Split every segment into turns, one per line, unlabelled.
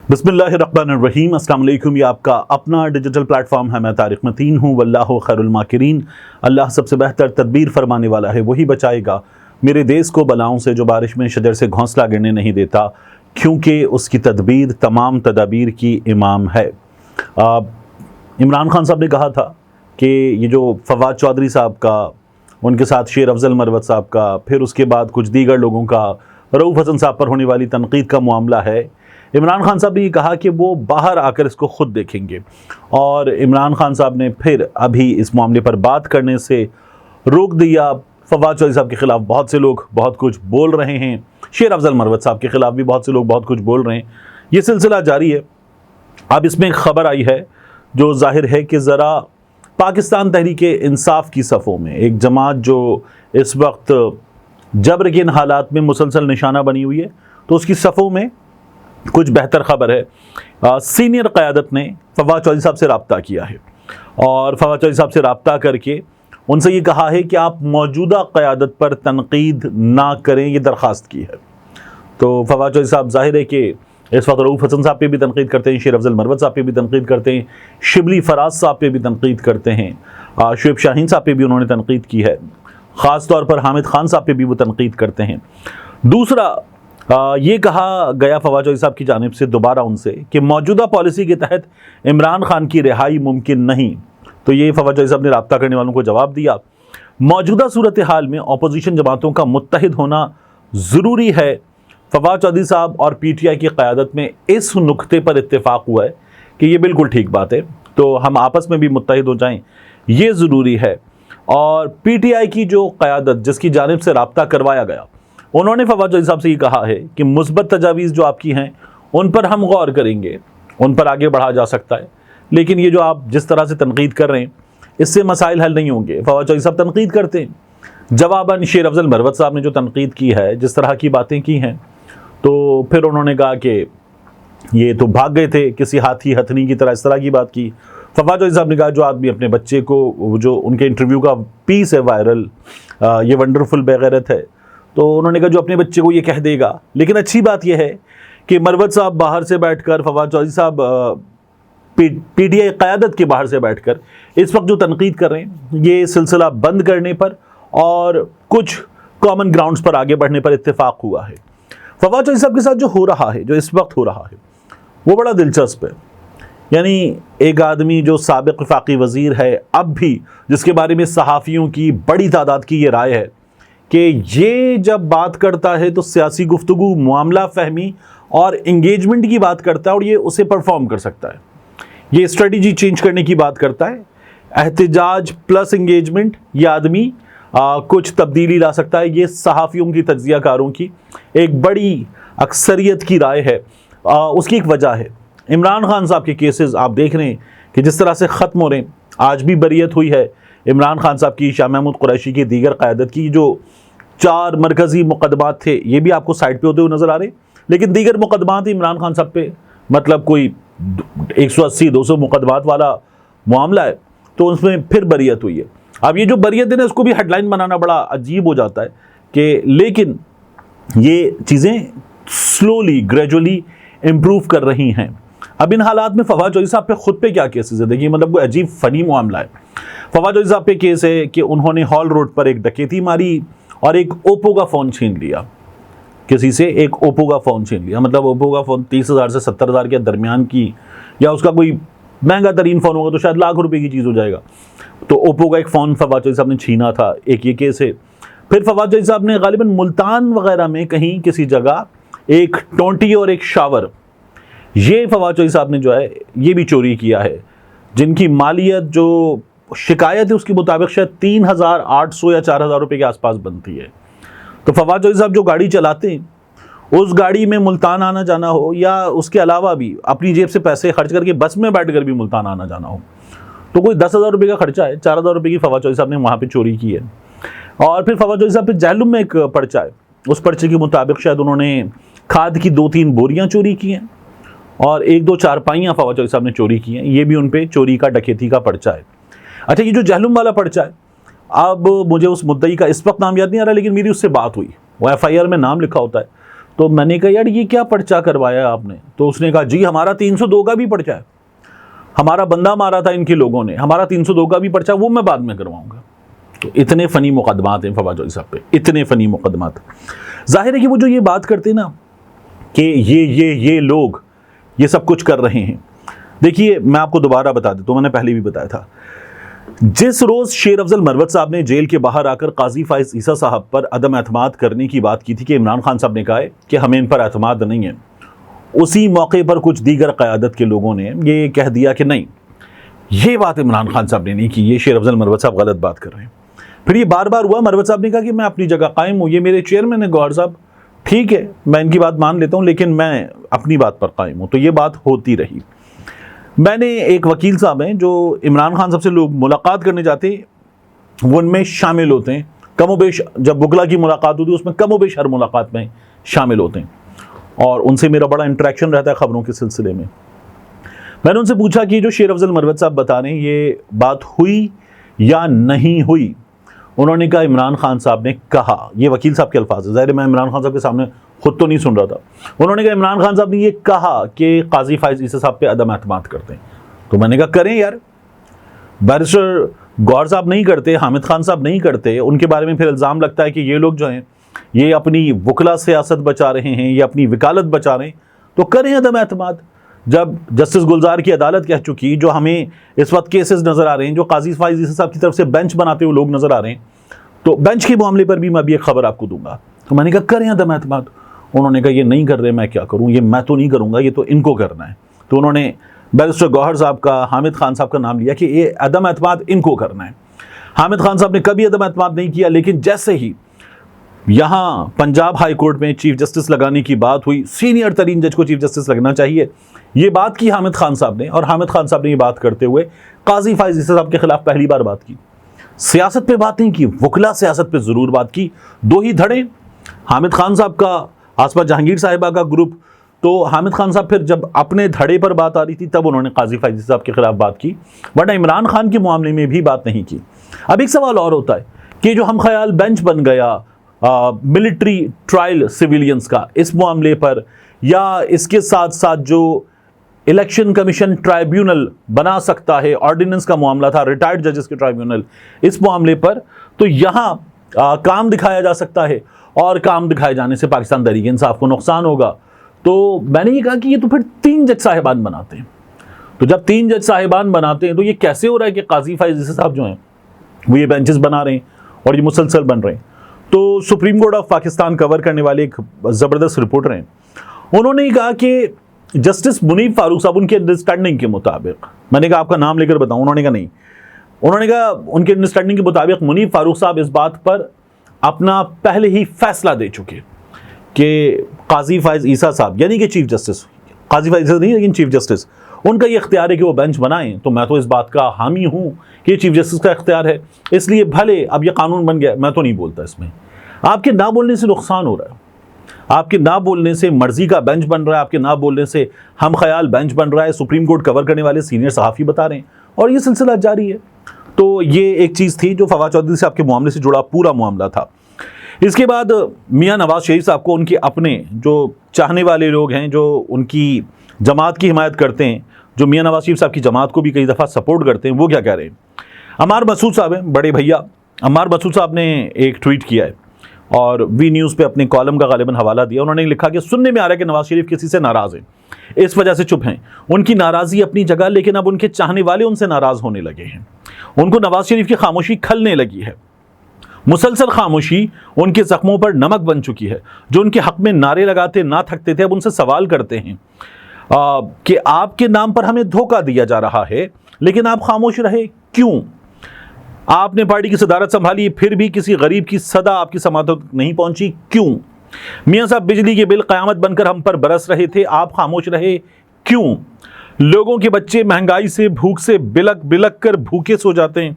बिस्मिल्लाहिर्रहमानिर्रहीम। अस्सलाम वालेकुम। ये आपका अपना डिजिटल प्लेटफॉर्म है। मैं तारिक मतीन हूँ। वल्लाहु खैरुल माकिरीन। अल्लाह सबसे बेहतर तदबीर फरमाने वाला है, वही बचाएगा मेरे देश को बलाओं से। जो बारिश में शजर से घोंसला गिरने नहीं देता, क्योंकि उसकी तदबीर तमाम तदाबीर की इमाम है। इमरान खान साहब ने कहा था कि ये जो फवाद चौधरी साहब का, उनके साथ शेर अफजल मरवत साहब का, फिर उसके बाद कुछ दीगर लोगों का रऊफ़ हसन साहब पर होने वाली तनकीद का मामला है, इमरान खान साहब ने ये कहा कि वो बाहर आकर इसको खुद देखेंगे। और इमरान खान साहब ने फिर अभी इस मामले पर बात करने से रोक दिया। फवाद चौधरी साहब के ख़िलाफ़ बहुत से लोग बहुत कुछ बोल रहे हैं, शेर अफजल मरवत साहब के ख़िलाफ़ भी बहुत से लोग बहुत कुछ बोल रहे हैं। ये सिलसिला जारी है। अब इसमें एक ख़बर आई है जो जाहिर है कि ज़रा पाकिस्तान तहरीक इंसाफ की सफ़ों में एक जमात जो इस वक्त जबर के इन हालात में मुसलसल निशाना बनी हुई है, तो उसकी सफ़ों में कुछ बेहतर ख़बर है। सीनियर क़यादत ने फवाद चौधरी साहब से रब्ता किया है और फवाद चौधरी साहब से रब्ता करके उनसे ये कहा है कि आप मौजूदा क़यादत पर तनकीद ना करें, ये दरख्वास्त की है। तो फवाद चौधरी साहब जाहिर है कि इस वक्त रऊफ़ हसन साहब पे भी तनकीद करते हैं, शेर अफजल मरवत साहब पे भी तनकीद करते हैं, शिबली फराज साहब पे भी तनकीद करते हैं, शुएब शाहीन साहब पे भी उन्होंने तनकीद की है, ख़ास तौर पर हामिद खान साहब पे भी वो तनकीद करते हैं। दूसरा, ये कहा गया फवाद चौधरी साहब की जानिब से दोबारा उनसे कि मौजूदा पॉलिसी के तहत इमरान खान की रिहाई मुमकिन नहीं। तो ये फवाद चौधरी साहब ने रब्ता करने वालों को जवाब दिया। मौजूदा सूरत हाल में अपोजिशन जमातों का मुत्तहिद होना ज़रूरी है। फवाद चौधरी साहब और PTI की क़यादत में इस नुक्ते पर इत्तेफाक हुआ है कि ये बिल्कुल ठीक बात है, तो हम आपस में भी मुत्तहिद हो जाएँ, ये ज़रूरी है। और PTI की जो क़यादत जिसकी जानिब से रब्ता करवाया गया, उन्होंने फवाद चौधरी साहब से ये कहा है कि मुस्बत तजावीज़ जो आपकी हैं उन पर हम गौर करेंगे, उन पर आगे बढ़ा जा सकता है, लेकिन ये जो आप जिस तरह से तनकीद कर रहे हैं इससे मसाइल हल नहीं होंगे। फवाद चौधरी साहब तनकीद करते हैं। जवाबन शेर अफजल मरवत साहब ने जो तनकीद की है, जिस तरह की बातें की हैं, तो फिर उन्होंने कहा कि ये तो भाग गए थे किसी हाथी हथनी की तरह, इस तरह की बात की। फवाद चौधरी साहब ने कहा जो आदमी अपने बच्चे को, जो उनके इंटरव्यू का पीस है वायरल, ये वंडरफुल बेगैरत है, तो उन्होंने कहा जो अपने बच्चे को ये कह देगा। लेकिन अच्छी बात यह है कि मरवत साहब बाहर से बैठकर, फवाद चौधरी साहब PTI क़यादत के बाहर से बैठकर इस वक्त जो तनकीद कर रहे हैं, ये सिलसिला बंद करने पर और कुछ कॉमन ग्राउंड्स पर आगे बढ़ने पर इत्तेफाक हुआ है। फवाद चौधरी साहब के साथ जो हो रहा है, जो इस वक्त हो रहा है, वो बड़ा दिलचस्प है। यानी एक आदमी जो साबिक़ वफाकी वज़ीर है अब भी, जिसके बारे में सहाफ़ियों की बड़ी तादाद की ये राय है कि ये जब बात करता है तो सियासी गुफ्तगू, मामला फहमी और इंगेजमेंट की बात करता है, और ये उसे परफॉर्म कर सकता है। ये स्ट्रेटजी चेंज करने की बात करता है। एहतिजाज प्लस इंगेजमेंट, ये आदमी कुछ तब्दीली ला सकता है। ये सहाफ़ियों की, तज्ज़ियाकारों की एक बड़ी अक्सरियत की राय है। उसकी एक वजह है, इमरान खान साहब के केसेस आप देख रहे हैं कि जिस तरह से ख़त्म हो रहे हैं। आज भी बरियत हुई है इमरान खान साहब की, शाह महमूद कुरैशी की, दीगर क़यादत की। जो 4 मरकज़ी मुक़दमात थे, ये भी आपको साइड पे होते हुए नज़र आ रहे, लेकिन दीगर मुक़दमात इमरान खान साहब पे, मतलब कोई 180-200 मुक़दमात वाला मामला है, तो उसमें फिर बरियत हुई है। अब ये जो बरियत है ना, इसको भी हेडलाइन बनाना बड़ा अजीब हो जाता है कि, लेकिन ये चीज़ें स्लोली, ग्रेजुअली इम्प्रूव कर रही हैं। अब इन हालात में फवाद चौधरी साहब पे खुद पे क्या केसेस है, देखिए, मतलब कोई अजीब फ़नी मामला है। फवाद चौधरी साहब पे केस है कि उन्होंने हॉल रोड पर एक डकैती मारी और एक ओप्पो का फ़ोन छीन लिया किसी से। एक ओप्पो का फ़ोन छीन लिया, मतलब ओप्पो का फ़ोन 30,000 से 70,000 के दरमियान की, या उसका कोई महंगा तरीन फ़ोन होगा तो शायद लाख रुपए की चीज़ हो जाएगा। तो ओप्पो का एक फ़ोन फवाद चौधरी साहब ने छीना था, एक ये केस है। फिर फवाद चौधरी साहब ने गालिबन मुल्तान वगैरह में कहीं किसी जगह एक टोंटी और एक शावर, ये फवाद चौधरी साहब ने जो है ये भी चोरी किया है, जिनकी मालियत, जो शिकायत है उसके मुताबिक शायद 3,800 या 4,000 रुपये के आसपास बनती है। तो फवाद चौधरी साहब जो गाड़ी चलाते हैं, उस गाड़ी में मुल्तान आना जाना हो, या उसके अलावा भी अपनी जेब से पैसे खर्च करके बस में बैठ कर भी मुल्तान आना जाना हो, तो कोई 10,000 रुपये का खर्चा है। 4,000 रुपये की फवाद चौधरी साहब ने वहाँ पर चोरी की है। और फिर फवाद चौधरी साहब पे जहलुम में एक पर्चा है, उस पर्चे के मुताबिक शायद उन्होंने खाद की 2-3 बोरियाँ चोरी की हैं और 1-2 चारपाइयाँ फवाद चौधरी साहब ने चोरी की हैं। ये भी उन पे चोरी का, डकैती का पर्चा है। अच्छा, ये जो जहलुम वाला पर्चा है, अब मुझे उस मुद्दई का इस वक्त नाम याद नहीं आ रहा, लेकिन मेरी उससे बात हुई, वो FIR में नाम लिखा होता है, तो मैंने कहा यार ये क्या पर्चा करवाया आपने? तो उसने कहा जी हमारा 302 का भी पर्चा है, हमारा बंदा मारा था इनके लोगों ने, हमारा 302 का भी पर्चा, वो मैं बाद में करवाऊंगा। तो इतने फ़नी मुकदमात हैं फवाद चौधरी साहब पे, इतने फ़नी मुकदमात। जाहिर है कि वो जो ये बात करते ना कि ये लोग ये सब कुछ कर रहे हैं। देखिए मैं आपको दोबारा बता देता हूँ, मैंने पहले भी बताया था, जिस रोज़ शेर अफजल मरवत साहब ने जेल के बाहर आकर काजी फाइज ईसा साहब पर अदम एतमाद करने की बात की थी कि इमरान खान साहब ने कहा है कि हमें इन पर एतमाद नहीं है, उसी मौके पर कुछ दीगर क़यादत के लोगों ने ये कह दिया कि नहीं, ये बात इमरान खान साहब ने नहीं की, ये शेर अफजल मरवत साहब गलत बात कर रहे हैं। फिर ये बार बार हुआ, मरवत साहब ने कहा कि मैं अपनी जगह कायम हूँ, ये मेरे चेयरमैन है गौहर साहब, ठीक है मैं इनकी बात मान लेता हूँ, लेकिन मैं अपनी बात पर कायम हूँ। तो ये बात होती रही। मैंने एक वकील साहब हैं जो इमरान खान साहब से लोग मुलाकात करने जाते हैं, वो उनमें शामिल होते हैं, कमोबेश जब बुगला की मुलाकात होती है उसमें कमोबेश हर मुलाकात में शामिल होते हैं, और उनसे मेरा बड़ा इंटरेक्शन रहता है ख़बरों के सिलसिले में। मैंने उनसे पूछा कि जो शेर अफजल मरवत साहब बता रहे हैं ये बात हुई या नहीं हुई? उन्होंने कहा इमरान खान साहब ने कहा, ये वकील साहब के अल्फाज है, ज़ाहिर मैं इमरान खान साहब के सामने खुद तो नहीं सुन रहा था, उन्होंने कहा इमरान खान साहब ने ये कहा कि काजी फाइज ईसा साहब पे अदम एतमाद करते हैं। तो मैंने कहा करें यार, बैरिस्टर गौहर साहब नहीं करते, हामिद खान साहब नहीं करते, उनके बारे में फिर इल्ज़ाम लगता है कि ये लोग जो हैं ये अपनी वकला सियासत बचा रहे हैं, ये अपनी वकालत बचा रहे हैं, तो करें अदम एतमाद। जब जस्टिस गुलजार की अदालत कह चुकी, जो हमें इस वक्त केसेस नज़र आ रहे हैं, जो काजी फाइज ईसा साहब की तरफ से बेंच बनाते हुए लोग नज़र आ रहे हैं, तो बेंच के मामले पर भी मैं अभी एक खबर आपको दूंगा। तो मैंने कहा करें अदम एतमाद। उन्होंने कहा ये नहीं कर रहे, मैं क्या करूं, ये मैं तो नहीं करूंगा, ये तो इनको करना है। तो उन्होंने बैरिस्टर गौहर साहब का, हामिद खान साहब का नाम लिया कि ये अदम एतमाद इनको करना है। हामिद खान साहब ने कभी अदम एतमाद नहीं किया, लेकिन जैसे ही यहाँ पंजाब हाई कोर्ट में चीफ जस्टिस लगाने की बात हुई, सीनियर तरीन जज को चीफ जस्टिस लगना चाहिए, ये बात की हामिद खान साहब ने, और हामिद खान साहब ने ये बात करते हुए काजी फाइज ईसा साहब के खिलाफ पहली बार बात की। सियासत पे बात नहीं की, वकला सियासत पे ज़रूर बात की। दो ही धड़े, हामिद खान साहब का, आसमा जहांगीर साहिबा का ग्रुप, तो हामिद खान साहब फिर जब अपने धड़े पर बात आ रही थी तब उन्होंने काजी फाइज साहब के खिलाफ बात की, वरना इमरान खान के मामले में भी बात नहीं की। अब एक सवाल और होता है कि जो हम ख्याल बेंच बन गया मिलिट्री ट्रायल सिविलियंस का इस मामले पर, या इसके साथ साथ जो इलेक्शन कमीशन ट्राइब्यूनल बना सकता है, ऑर्डिनेंस का मामला था, रिटायर्ड जजेस के ट्राइब्यूनल, इस मामले पर तो यहाँ काम दिखाया जा सकता है, और काम दिखाए जाने से पाकिस्तान तहरीक इंसाफ को नुकसान होगा। तो मैंने ये कहा कि ये तो फिर 3 जज साहिबान बनाते हैं, तो जब 3 जज साहिबान बनाते हैं तो ये कैसे हो रहा है कि काजी फाइज ईसा साहब जो हैं वो ये बेंचेस बना रहे हैं और ये मुसलसल बन रहे हैं? तो supreme court of Pakistan cover करने वाले एक ज़बरदस्त रिपोर्टर हैं, उन्होंने कहा कि जस्टिस मुनीब फारूक साहब उनके अंडरस्टैंडिंग के मुताबिक, मैंने कहा आपका नाम लेकर बताऊं, उन्होंने कहा नहीं, उन्होंने कहा उनके अंडरस्टैंडिंग के मुताबिक मुनीब फारूक साहब इस बात पर अपना पहले ही फैसला दे चुके कि काजी फाइज ईसा साहब, यानी कि चीफ जस्टिस, काजी फाइज ईसा नहीं लेकिन चीफ जस्टिस, उनका ये इख्तियार है कि वो बेंच बनाएं। तो मैं तो इस बात का हामी हूँ कि चीफ जस्टिस का इख्तियार है, इसलिए भले अब ये कानून बन गया, मैं तो नहीं बोलता इसमें। आपके ना बोलने से नुकसान हो रहा है, आपके ना बोलने से मर्जी का बेंच बन रहा है, आपके ना बोलने से हम ख्याल बेंच बन रहा है, सुप्रीम कोर्ट कवर करने वाले सीनियर सहाफ़ी बता रहे हैं, और ये सिलसिला जारी है। तो ये एक चीज़ थी जो फवाद चौधरी साहब के मामले से जुड़ा पूरा मामला था। इसके बाद मियाँ नवाज शरीफ साहब को उनके अपने जो चाहने वाले लोग हैं, जो उनकी जमात की हिमायत करते हैं, जो मियाँ नवाज शरीफ साहब की जमात को भी कई दफ़ा सपोर्ट करते हैं, वो क्या कह रहे हैं? अम्मार मसूद साहब हैं, बड़े भैया अम्मार मसूद साहब ने एक ट्वीट किया है और वी न्यूज़ पे अपने कॉलम का गालिबन हवाला दिया। उन्होंने लिखा कि सुनने में आ रहा है कि नवाज शरीफ किसी से नाराज़ हैं, इस वजह से चुप हैं। उनकी नाराज़गी अपनी जगह, लेकिन अब उनके चाहने वाले उनसे नाराज़ होने लगे हैं। उनको नवाज शरीफ की खामोशी खलने लगी है। मुसलसल खामोशी उनके ज़ख्मों पर नमक बन चुकी है। जो उनके हक़ में नारे लगाते ना थकते थे, अब उनसे सवाल करते हैं कि आपके नाम पर हमें धोखा दिया जा रहा है, लेकिन आप खामोश रहे क्यों? आपने पार्टी की सदारत संभाली, फिर भी किसी गरीब की सदा आपकी समात तक नहीं पहुंची, क्यों? मियाँ साहब बिजली के बिल क़यामत बनकर हम पर बरस रहे थे, आप खामोश रहे क्यों? लोगों के बच्चे महंगाई से, भूख से बिलक बिलक कर भूखे सो जाते हैं,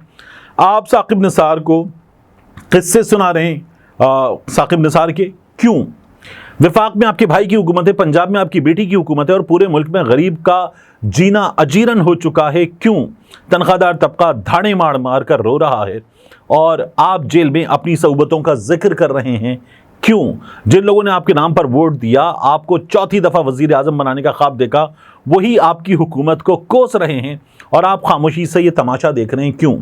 आप साकिब निसार को किस्से सुना रहे हैं, साकिब निसार के क्यों? वफाक में आपके भाई की हुकूमत है, पंजाब में आपकी बेटी की हुकूमत है, और पूरे मुल्क में गरीब का जीना अजीरन हो चुका है, क्यों? तनख्वाहदार तबका धाड़े मार मार कर रो रहा है और आप जेल में अपनी सहूबतों का जिक्र कर रहे हैं, क्यों? जिन लोगों ने आपके नाम पर वोट दिया, आपको चौथी दफा वजीर आजम बनाने का ख्वाब देखा, वही आपकी हुकूमत को कोस रहे हैं और आप खामोशी से ये तमाशा देख रहे हैं। क्यों?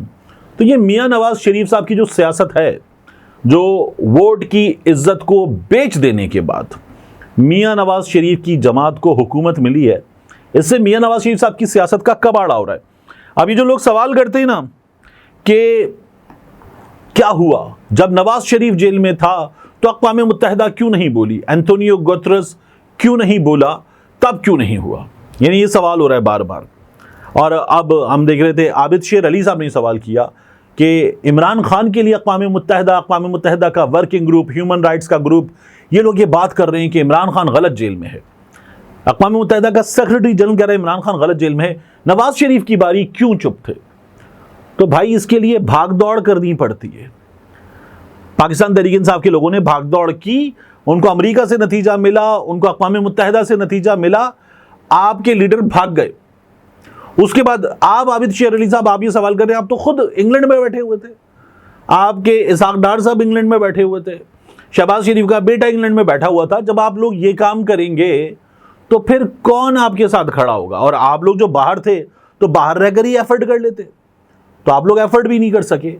तो ये मियां नवाज शरीफ साहब की जो सियासत है, जो वोट की इज्जत को बेच देने के बाद मियां नवाज शरीफ की जमात को हुकूमत मिली है, इससे मियां नवाज शरीफ साहब की सियासत का कबाड़ा हो रहा है। अब ये जो लोग सवाल करते हैं ना कि क्या हुआ जब नवाज शरीफ जेल में था तो अक़वाम मुत्तहिदा क्यों नहीं बोली, एंटोनियो गुतरस क्यों नहीं बोला, तब क्यों नहीं हुआ, यानी ये सवाल हो रहा है बार बार। और अब हम देख रहे थे आबिद शेर अली साहब ने सवाल किया कि इमरान खान के लिए अक़वाम मुत्तहिदा का वर्किंग ग्रुप, ह्यूमन राइट्स का ग्रुप, ये लोग ये बात कर रहे हैं कि इमरान खान गलत जेल में है। अक़वाम मुत्तहिदा का सेक्रेटरी जनरल कह रहा है इमरान खान गलत जेल में है, नवाज शरीफ की बारी क्यों चुप थे? तो भाई इसके लिए भाग दौड़ करनी पड़ती है। पाकिस्तान तहरीक इंसाफ के लोगों ने भाग दौड़ की, उनको अमेरिका से नतीजा मिला, उनको अक़वाम मुत्तहिदा से नतीजा मिला, आपके लीडर भाग गए। उसके बाद आप आबिद शेर अली साहब, आप ये सवाल कर रहे हैं, आप तो खुद इंग्लैंड में बैठे हुए थे, आपके इसहाक डार साहब इंग्लैंड में बैठे हुए थे, शहबाज शरीफ का बेटा इंग्लैंड में बैठा हुआ था। जब आप लोग ये काम करेंगे तो फिर कौन आपके साथ खड़ा होगा? और आप लोग जो बाहर थे तो बाहर रहकर ही एफर्ट कर लेते, तो आप लोग एफर्ट भी नहीं कर सके,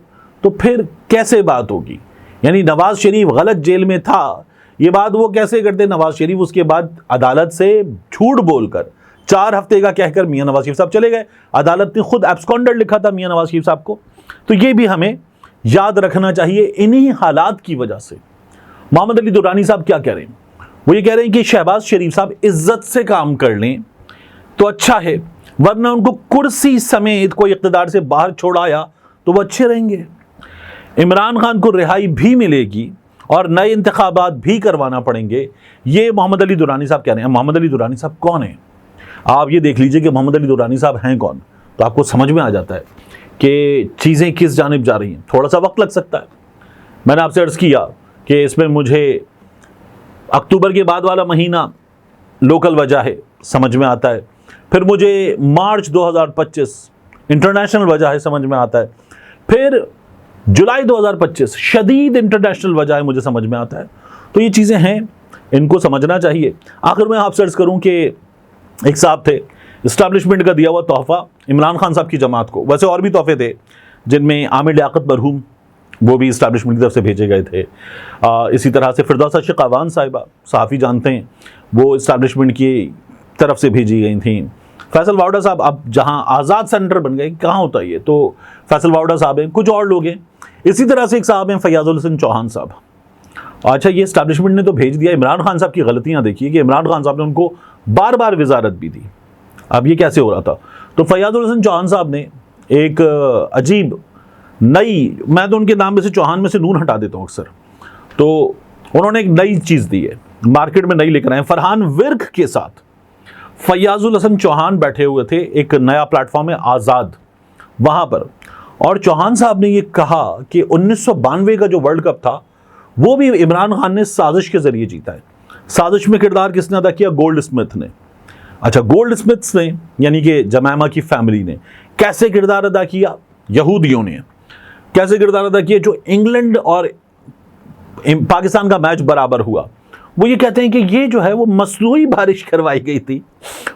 तो फिर कैसे बात होगी? यानी नवाज शरीफ गलत जेल में था, ये बात वो कैसे करते? नवाज शरीफ उसके बाद अदालत से झूठ बोलकर 4 हफ्ते का कहकर मियां नवाज शरीफ साहब चले गए। अदालत ने खुद एब्सकॉन्डर लिखा था मियां नवाज शरीफ साहब को। तो ये भी हमें याद रखना चाहिए। इन्हीं हालात की वजह से मोहम्मद अली दुरानी साहब क्या कह रहे हैं? वो ये कह रहे हैं कि शहबाज शरीफ साहब इज्जत से काम कर लें तो अच्छा है, वरना उनको कुर्सी समेत कोई इक़्तिदार से बाहर छोड़ाया तो वो अच्छे रहेंगे। इमरान खान को रिहाई भी मिलेगी और नए इंतखाबात भी करवाना पड़ेंगे, ये मोहम्मद अली दुरानी साहब कह रहे हैं। मोहम्मद अली दुरानी साहब कौन है? आप ये देख लीजिए कि मोहम्मद अली दुरानी साहब हैं कौन, तो आपको समझ में आ जाता है कि चीज़ें किस जानिब जा रही हैं। थोड़ा सा वक्त लग सकता है। मैंने आपसे अर्ज़ किया कि इसमें मुझे अक्टूबर के बाद वाला महीना लोकल वजह है, समझ में आता है। फिर मुझे मार्च 2025 इंटरनेशनल वजह है, समझ में आता है। फिर जुलाई 2025 शदीद इंटरनेशनल वजह है, मुझे समझ में आता है। तो ये चीज़ें हैं, इनको समझना चाहिए। आखिर में आपसे अर्ज़ करूँ कि एक साहब थे, इस्टेब्लिशमेंट का दिया हुआ तोहफ़ा इमरान खान साहब की जमात को, वैसे और भी तोहफ़े थे जिनमें आमिर लियाकत मरहूम, वो भी इस्टेब्लिशमेंट की तरफ से भेजे गए थे। इसी तरह से फिरदौस शिकावान साहिबा, सहाफ़ी जानते हैं, वो इस्टेब्लिशमेंट की तरफ से भेजी गई थी। फैसल वावड़ा साहब अब जहाँ आज़ाद सेंटर बन गए, कहाँ होता है ये, तो फैसल वावड़ा साहब हैं, कुछ और लोग हैं। इसी तरह से एक साहब हैं फयाजुल हसन चौहान साहब। अच्छा, ये इस्टेब्लिशमेंट ने तो भेज दिया। इमरान खान साहब की गलतियाँ देखिए कि इमरान खान साहब ने उनको बार बार वजारत भी दी। अब ये कैसे हो रहा था? तो फयाजुल हसन चौहान साहब ने एक अजीब नई, मैं तो उनके नाम में से चौहान में से नून हटा देता हूँ अक्सर, तो उन्होंने एक नई चीज़ दी है, मार्केट में नई लेकर आए। फरहान विर्क के साथ फयाजुल हसन चौहान बैठे हुए थे, एक नया प्लेटफॉर्म है आज़ाद, वहाँ पर। और चौहान साहब ने ये कहा कि 1992 का जो वर्ल्ड कप था वो भी इमरान खान ने साजिश के ज़रिए जीता है। साजिश में किरदार किसने अदा किया? गोल्ड स्मिथ ने। अच्छा, गोल्ड स्मिथ्स ने यानी कि जमैमा की फैमिली ने कैसे किरदार अदा किया? यहूदियों ने कैसे किरदार अदा किया? जो इंग्लैंड और पाकिस्तान का मैच बराबर हुआ, वो ये कहते हैं कि ये जो है वो मसनूई बारिश करवाई गई थी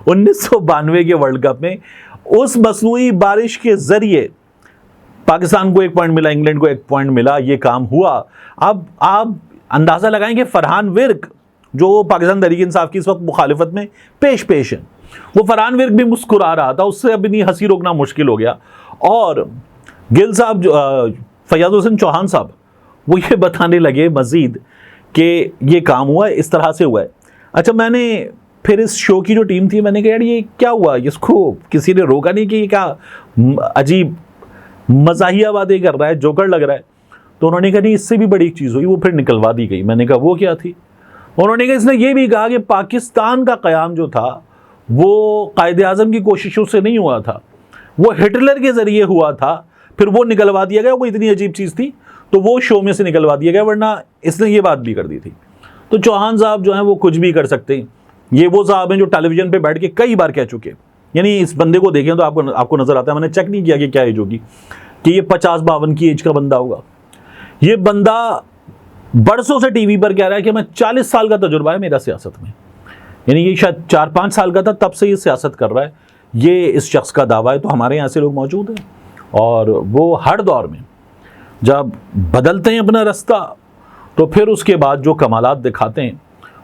1992 के वर्ल्ड कप में। उस मसनूई बारिश के ज़रिए पाकिस्तान को 1 पॉइंट मिला, इंग्लैंड को 1 पॉइंट मिला, ये काम हुआ। अब आप अंदाज़ा लगाएंगे फरहान विर्क जो पाकिस्तान तहरीक इंसाफ की इस वक्त मुखालिफत में पेश है, वो फरहान विर्क भी मुस्कुरा रहा था, उससे अपनी हंसी रोकना मुश्किल हो गया। और गिल साहब, फयाजुल हसन चौहान साहब, वो ये बताने लगे मज़ीद कि ये काम हुआ है, इस तरह से हुआ है। अच्छा, मैंने फिर इस शो की जो टीम थी, मैंने कहा यार ये क्या हुआ, इसको किसी ने रोका नहीं कि ये क्या अजीब मज़ाहिया बातें कर रहा है, जोकर लग रहा है। तो उन्होंने कहा नहीं, इससे भी बड़ी एक चीज़ हुई, वो फिर निकलवा दी गई। मैंने कहा वो क्या थी? उन्होंने कहा इसने ये भी कहा कि पाकिस्तान का क़याम जो था वो कायदे आज़म की कोशिशों से नहीं हुआ था, वो हिटलर के ज़रिए हुआ था, फिर वो निकलवा दिया गया। वो इतनी अजीब चीज़ थी तो वो शो में से निकलवा दिया गया, वरना इसने ये बात भी कर दी थी। तो चौहान साहब जो हैं वो कुछ भी कर सकते हैं। ये वो साहब हैं जो टेलीविज़न पे बैठ के कई बार कह चुके, यानी इस बंदे को देखें तो आपको नज़र आता है, मैंने चेक नहीं किया कि क्या एज होगी, कि ये 50-52 की एज का बंदा होगा। ये बंदा बरसों से टीवी पर कह रहा है कि मैं 40 साल का तजुर्बा है मेरा सियासत में, यानी ये शायद 4-5 साल का था तब से ये सियासत कर रहा है, ये इस शख्स का दावा है। तो हमारे यहाँ से लोग मौजूद हैं और वो हर दौर में जब बदलते हैं अपना रास्ता तो फिर उसके बाद जो कमालात दिखाते हैं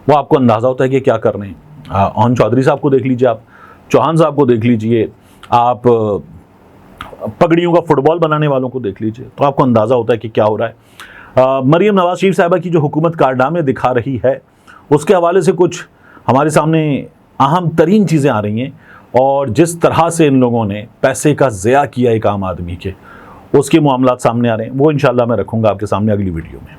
वो आपको अंदाज़ा होता है कि क्या कर रहे हैं। ओन चौधरी साहब को देख लीजिए, आप चौहान साहब को देख लीजिए, आप पगड़ियों का फुटबॉल बनाने वालों को देख लीजिए, तो आपको अंदाज़ा होता है कि क्या हो रहा है। मरियम नवाज शरीफ साहिबा की जो हुकूमत कारनामे दिखा रही है उसके हवाले से कुछ हमारे सामने अहम तरीन चीज़ें आ रही हैं, और जिस तरह से इन लोगों ने पैसे का ज़िया किया एक आम आदमी के, उसके मामलात सामने आ रहे हैं। वो इंशाल्लाह मैं रखूँगा आपके सामने अगली वीडियो में।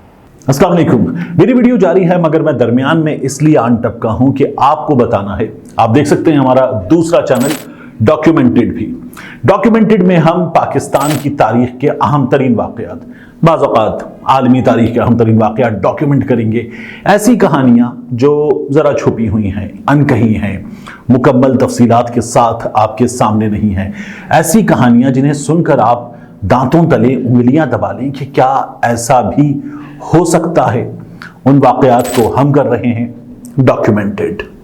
अस्सलाम वालेकुम, मेरी वीडियो जारी है मगर मैं दरमियान में इसलिए आन टपका हूँ कि आपको बताना है। आप देख सकते हैं हमारा दूसरा चैनल डॉक्यूमेंटेड भी। डॉक्यूमेंटेड में हम पाकिस्तान की तारीख के अहम तरीन वाक़यात, बाज़ औक़ात आलमी तारीख के अहम तरीन वाक़यात डॉक्यूमेंट करेंगे। ऐसी कहानियाँ जो ज़रा छुपी हुई हैं, अनकही हैं, मुकम्मल तफसीलात के साथ आपके सामने नहीं हैं। ऐसी कहानियाँ जिन्हें सुनकर आप दांतों तले उंगलियां दबा लें कि क्या ऐसा भी हो सकता है, उन वाक़यात को हम कर रहे हैं डॉक्यूमेंटेड।